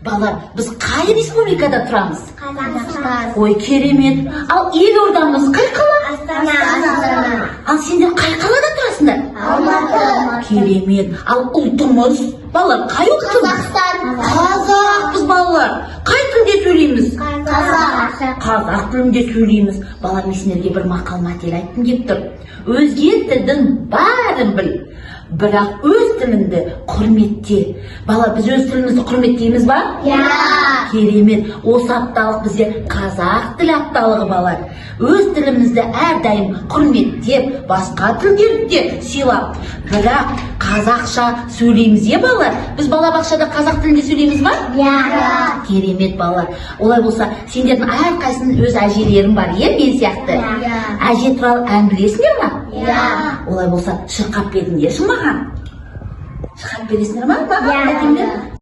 Балалар, біз қай республикада тұрамыз? Қазақстан. Ой, керемет. Ал елордамыз қай қала? Астана. Ал сендер қай қалада тұрасыңдар? Алматы. Керемет. Ал ұлтымыз? Балалар, қай ұлтымыз? Қазақстан. Қазақпыз балалар. Қай тілде сөйлейміз? Қазақ. Қазақ тілінде сөйлейміз. Балалар, мен сендерге бір мақал-мәтел айтқым келіп тұр. Өзге тілдің бәрін біл, бірақ өз тіліңді құрметте. Балалар, біз өз тілімізді құрметтейміз ба? Иә. Керемет. Осы апталық бізде қазақ тілі апталығы балалар. Өз тілімізді әрдайым құрметтеп, басқа тілдерді де сыйлап, бірақ қазақша сөйлейміз, е балалар? Біз балабақшада қазақ тілінде сөйлейміз ба? Иә. Керемет балалар. Олай болса, сендердің әрқайсының өз әжелерің бар, е, мен сияқты. Иә. Әже туралы ән білесіңдер ма? Иә. Олай болса, шырқап беріңдерші маған. Шырқап бересіңдер ма? Иә. Әкемдер?